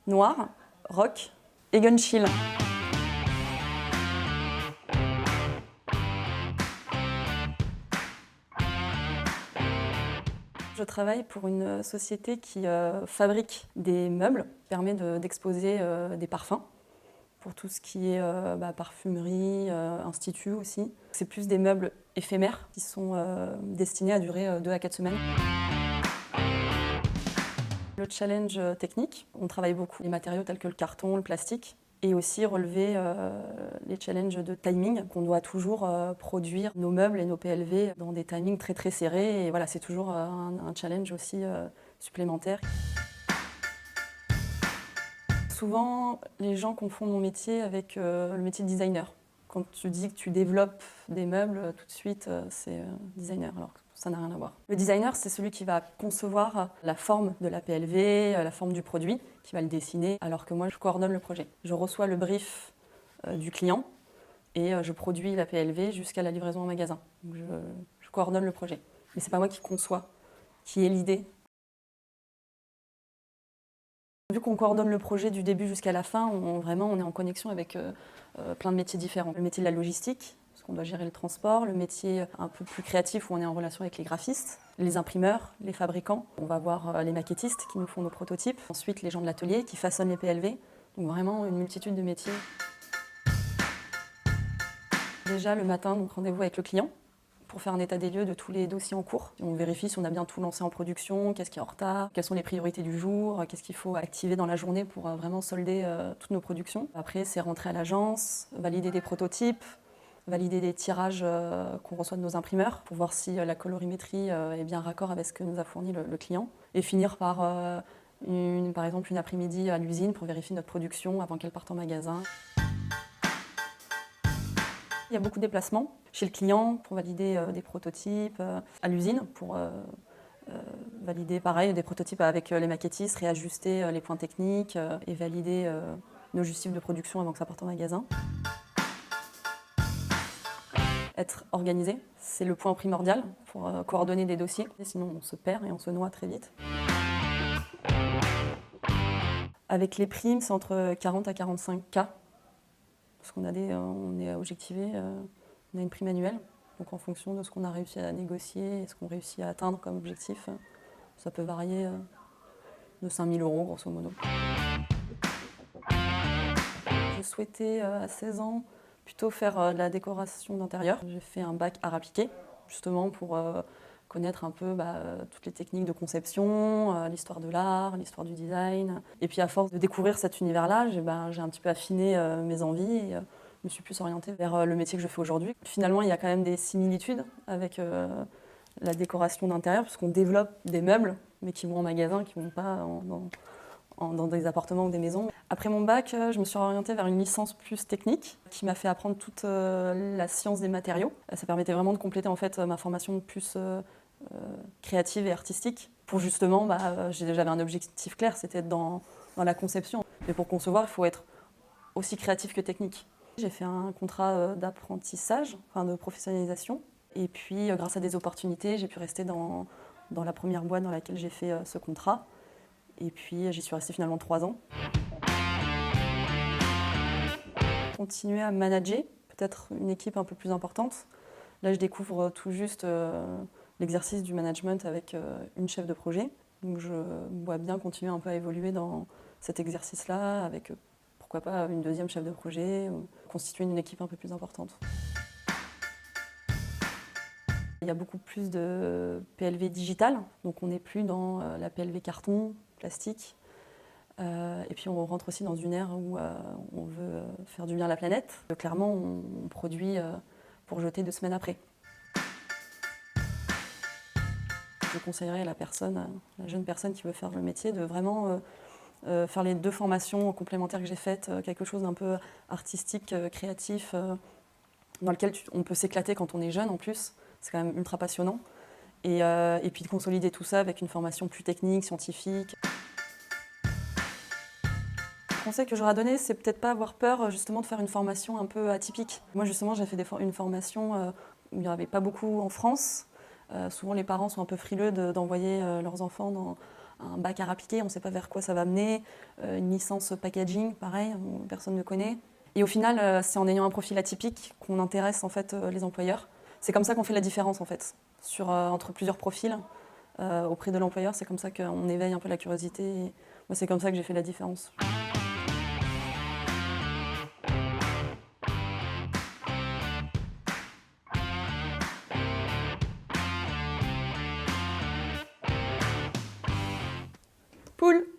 noir, rock et gun chill. Je travaille pour une société qui fabrique des meubles, qui permet d'exposer des parfums pour tout ce qui est parfumerie, institut aussi. C'est plus des meubles éphémères qui sont destinés à durer 2 à 4 semaines. Le challenge technique, on travaille beaucoup les matériaux tels que le carton, le plastique, et aussi relever les challenges de timing, qu'on doit toujours produire nos meubles et nos PLV dans des timings très très serrés. Et voilà, c'est toujours un challenge aussi supplémentaire. Souvent, les gens confondent mon métier avec le métier de designer. Quand tu dis que tu développes des meubles, tout de suite, c'est designer, alors que ça n'a rien à voir. Le designer, c'est celui qui va concevoir la forme de la PLV, la forme du produit, qui va le dessiner, alors que moi, je coordonne le projet. Je reçois le brief du client et je produis la PLV jusqu'à la livraison en magasin. Donc je coordonne le projet. Mais c'est pas moi qui conçois, qui ai l'idée. Vu qu'on coordonne le projet du début jusqu'à la fin, on est en connexion avec plein de métiers différents. Le métier de la logistique, parce qu'on doit gérer le transport, le métier un peu plus créatif où on est en relation avec les graphistes, les imprimeurs, les fabricants. On va voir les maquettistes qui nous font nos prototypes. Ensuite, les gens de l'atelier qui façonnent les PLV. Donc vraiment une multitude de métiers. Déjà le matin, donc rendez-vous avec le client pour faire un état des lieux de tous les dossiers en cours. On vérifie si on a bien tout lancé en production, qu'est-ce qui est en retard, quelles sont les priorités du jour, qu'est-ce qu'il faut activer dans la journée pour vraiment solder toutes nos productions. Après, c'est rentrer à l'agence, valider des prototypes, valider des tirages qu'on reçoit de nos imprimeurs pour voir si la colorimétrie est bien raccord avec ce que nous a fourni le client. Et finir par, par exemple, une après-midi à l'usine pour vérifier notre production avant qu'elle parte en magasin. Il y a beaucoup de déplacements chez le client pour valider des prototypes, à l'usine pour valider pareil des prototypes avec les maquettistes, réajuster les points techniques et valider nos justifs de production avant que ça parte en magasin. Être organisé, c'est le point primordial pour coordonner des dossiers, sinon on se perd et on se noie très vite. Avec les primes, c'est entre 40 à 45 K, parce qu'on on est objectivé. On a une prime annuelle, donc en fonction de ce qu'on a réussi à négocier et ce qu'on réussit à atteindre comme objectif, ça peut varier de 5 000 € grosso modo. Je souhaitais à 16 ans plutôt faire de la décoration d'intérieur. J'ai fait un bac art appliqué, justement pour connaître un peu toutes les techniques de conception, l'histoire de l'art, l'histoire du design. Et puis à force de découvrir cet univers-là, j'ai un petit peu affiné mes envies et je me suis plus orientée vers le métier que je fais aujourd'hui. Finalement, il y a quand même des similitudes avec la décoration d'intérieur, puisqu'on développe des meubles, mais qui vont en magasin, qui ne vont pas dans des appartements ou des maisons. Après mon bac, je me suis orientée vers une licence plus technique qui m'a fait apprendre toute la science des matériaux. Ça permettait vraiment de compléter en fait ma formation plus créative et artistique pour justement, j'avais un objectif clair, c'était dans la conception. Mais pour concevoir, il faut être aussi créatif que technique. J'ai fait un contrat d'apprentissage, de professionnalisation. Et puis, grâce à des opportunités, j'ai pu rester dans la première boîte dans laquelle j'ai fait ce contrat. Et puis, j'y suis restée finalement 3 ans. Continuer à manager, peut-être une équipe un peu plus importante. Là, je découvre tout juste l'exercice du management avec une chef de projet. Donc, je vois bien continuer un peu à évoluer dans cet exercice-là avec pourquoi pas une deuxième chef de projet, ou constituer une équipe un peu plus importante. Il y a beaucoup plus de PLV digital, donc on n'est plus dans la PLV carton, plastique. Et puis on rentre aussi dans une ère où on veut faire du bien à la planète. Clairement, on produit pour jeter 2 semaines après. Je conseillerais à la jeune personne qui veut faire le métier de vraiment faire les 2 formations complémentaires que j'ai faites, quelque chose d'un peu artistique, créatif, dans lequel on peut s'éclater quand on est jeune en plus. C'est quand même ultra passionnant. Et puis de consolider tout ça avec une formation plus technique, scientifique. Le conseil que j'aurais à donner, c'est peut-être pas avoir peur justement de faire une formation un peu atypique. Moi justement, j'ai fait une formation où il n'y en avait pas beaucoup en France. Souvent les parents sont un peu frileux d'envoyer leurs enfants dans un bac art appliqué, on ne sait pas vers quoi ça va mener, une licence packaging, pareil, personne ne connaît. Et au final, c'est en ayant un profil atypique qu'on intéresse en fait les employeurs. C'est comme ça qu'on fait la différence en fait, entre plusieurs profils auprès de l'employeur. C'est comme ça qu'on éveille un peu la curiosité. Et moi, c'est comme ça que j'ai fait la différence. Poule!